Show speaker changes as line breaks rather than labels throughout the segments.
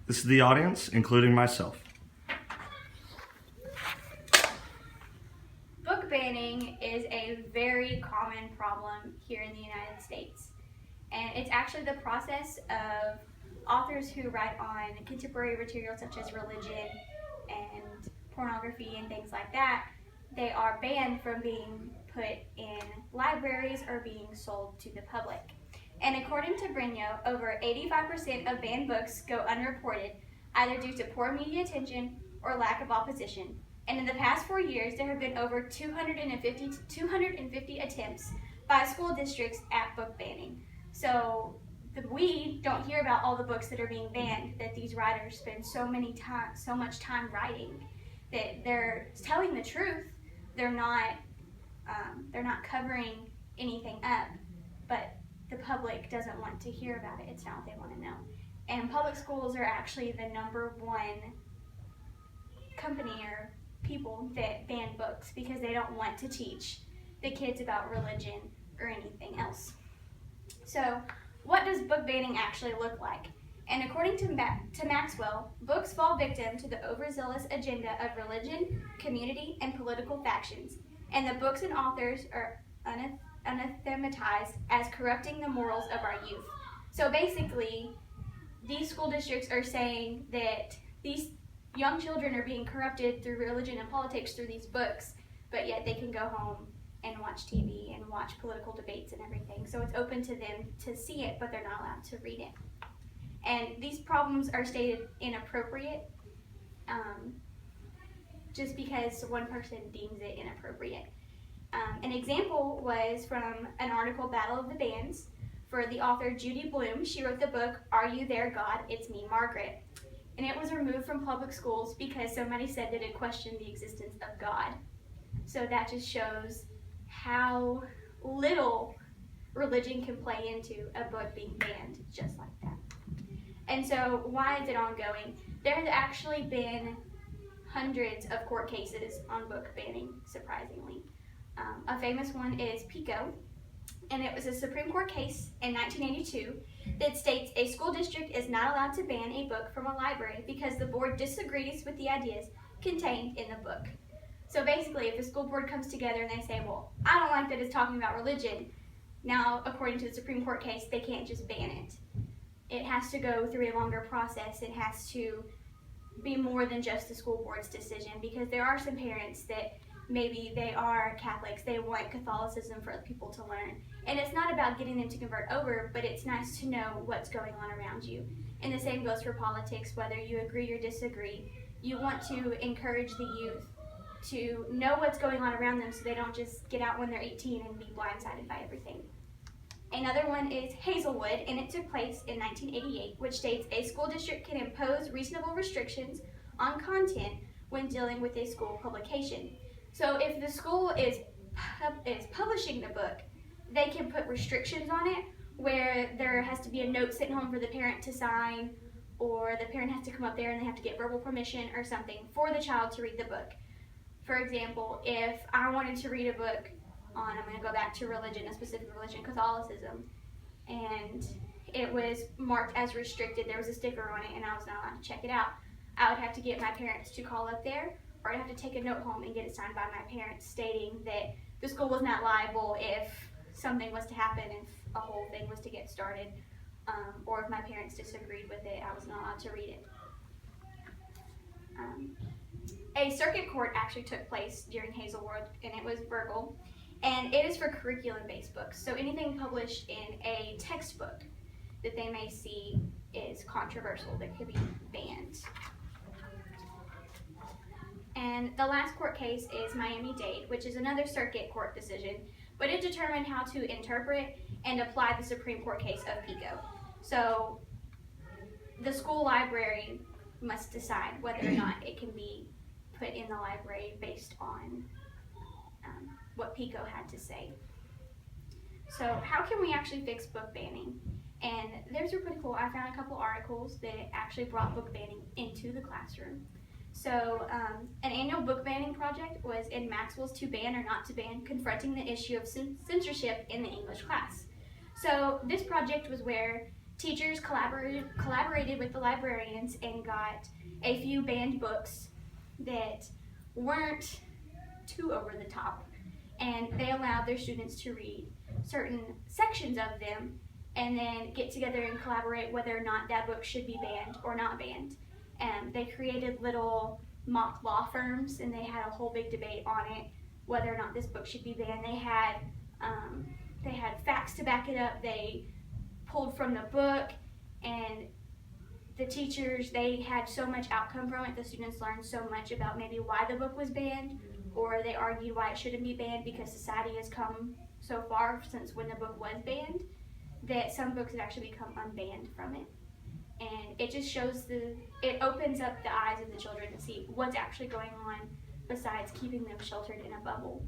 This is the audience, including myself.
Book banning is a very common problem here in the United States. And it's actually the process of authors who write on contemporary material such as religion and pornography and things like that. They are banned from being put in libraries or being sold to the public. And according to Brigno, over 85% of banned books go unreported, either due to poor media attention or lack of opposition. And in the past 4 years, there have been over 250 attempts by school districts at book banning. So we don't hear about all the books that are being banned that these writers spend so much time writing, that they're telling the truth. They're not covering anything up, but the public doesn't want to hear about it. It's not what they want to know. And public schools are actually the number one company or people that ban books because they don't want to teach the kids about religion or anything else. So what does book banning actually look like? And according to Maxwell, books fall victim to the overzealous agenda of religion, community, and political factions, and the books and authors are anathematized as corrupting the morals of our youth. So basically, these school districts are saying that these young children are being corrupted through religion and politics through these books, but yet they can go home and watch TV and watch political debates and everything. So it's open to them to see it, but they're not allowed to read it. And these problems are stated inappropriate just because one person deems it inappropriate. An example was from an article, Battle of the Bands, for the author Judy Blume. She wrote the book, Are You There, God? It's Me, Margaret. And it was removed from public schools because somebody said that it questioned the existence of God. So that just shows how little religion can play into a book being banned just like that. And so why is it ongoing? There has actually been hundreds of court cases on book banning, surprisingly. A famous one is Pico, and it was a Supreme Court case in 1982 that states a school district is not allowed to ban a book from a library because the board disagrees with the ideas contained in the book. So basically, if the school board comes together and they say, well, I don't like that it's talking about religion, now, according to the Supreme Court case, they can't just ban it. It has to go through a longer process. It has to be more than just the school board's decision, because there are some parents that maybe they are Catholics, they want Catholicism for other people to learn. And it's not about getting them to convert over, but it's nice to know what's going on around you. And the same goes for politics, whether you agree or disagree. You want to encourage the youth to know what's going on around them so they don't just get out when they're 18 and be blindsided by everything. Another one is Hazelwood, and it took place in 1988, which states a school district can impose reasonable restrictions on content when dealing with a school publication. So if the school is publishing the book, they can put restrictions on it where there has to be a note sent home for the parent to sign, or the parent has to come up there and they have to get verbal permission or something for the child to read the book. For example, if I wanted to read a book on, I'm going to go back to religion, a specific religion, Catholicism, and it was marked as restricted, there was a sticker on it, and I was not allowed to check it out, I would have to get my parents to call up there, or I'd have to take a note home and get it signed by my parents stating that the school was not liable if something was to happen, if a whole thing was to get started, or if my parents disagreed with it, I was not allowed to read it. A circuit court actually took place during Hazelwood, and it was Burgle, and it is for curriculum-based books. So anything published in a textbook that they may see is controversial, that could be banned. And the last court case is Miami-Dade, which is another circuit court decision, but it determined how to interpret and apply the Supreme Court case of Pico. So the school library must decide whether or not it can be put in the library based on what Pico had to say. So how can we actually fix book banning? And those are pretty cool. I found a couple articles that actually brought book banning into the classroom. So an annual book banning project was in Maxwell's To Ban or Not to Ban, confronting the issue of censorship in the English class. So this project was where Teachers collaborated with the librarians and got a few banned books that weren't too over the top, and they allowed their students to read certain sections of them and then get together and collaborate whether or not that book should be banned or not banned. They created little mock law firms, and they had a whole big debate on it, whether or not this book should be banned. They had facts to back it up. They pulled from the book, and the teachers, they had so much outcome from it. The students learned so much about maybe why the book was banned, or they argued why it shouldn't be banned because society has come so far since when the book was banned that some books have actually become unbanned from it. And it just shows it opens up the eyes of the children to see what's actually going on besides keeping them sheltered in a bubble.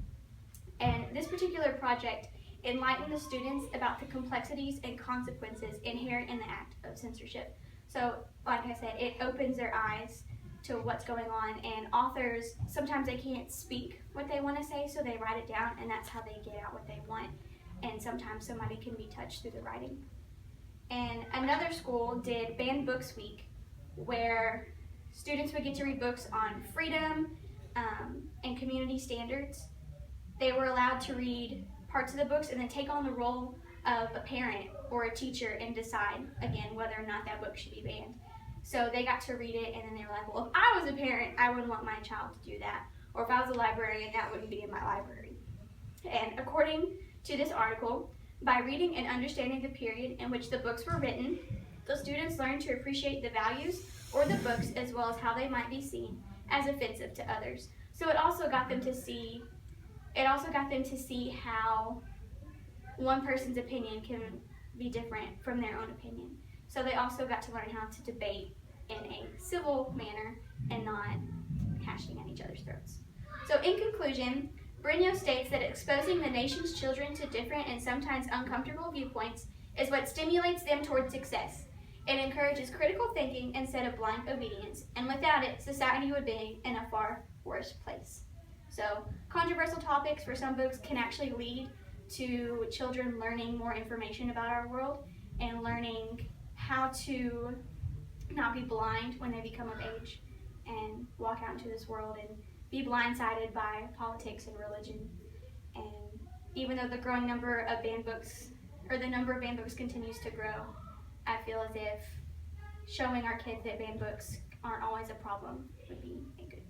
And this particular project enlightened the students about the complexities and consequences inherent in the act of censorship. So, like I said, it opens their eyes to what's going on, and authors, sometimes they can't speak what they want to say, so they write it down, and that's how they get out what they want. And sometimes somebody can be touched through the writing. And another school did Banned Books Week, where students would get to read books on freedom and community standards. They were allowed to read parts of the books and then take on the role of a parent or a teacher and decide, again, whether or not that book should be banned. So they got to read it, and then they were like, well, if I was a parent, I wouldn't want my child to do that. Or if I was a librarian, that wouldn't be in my library. And according to this article, by reading and understanding the period in which the books were written, the students learned to appreciate the values or the books as well as how they might be seen as offensive to others. So it also got them to see how one person's opinion can be different from their own opinion. So they also got to learn how to debate in a civil manner and not hashing at each other's throats. So in conclusion, Brigno states that exposing the nation's children to different and sometimes uncomfortable viewpoints is what stimulates them toward success. It encourages critical thinking instead of blind obedience, and without it, society would be in a far worse place. So, controversial topics for some books can actually lead to children learning more information about our world and learning how to not be blind when they become of age and walk out into this world and be blindsided by politics and religion. And even though the growing number of banned books, or the number of banned books continues to grow, I feel as if showing our kids that banned books aren't always a problem would be a good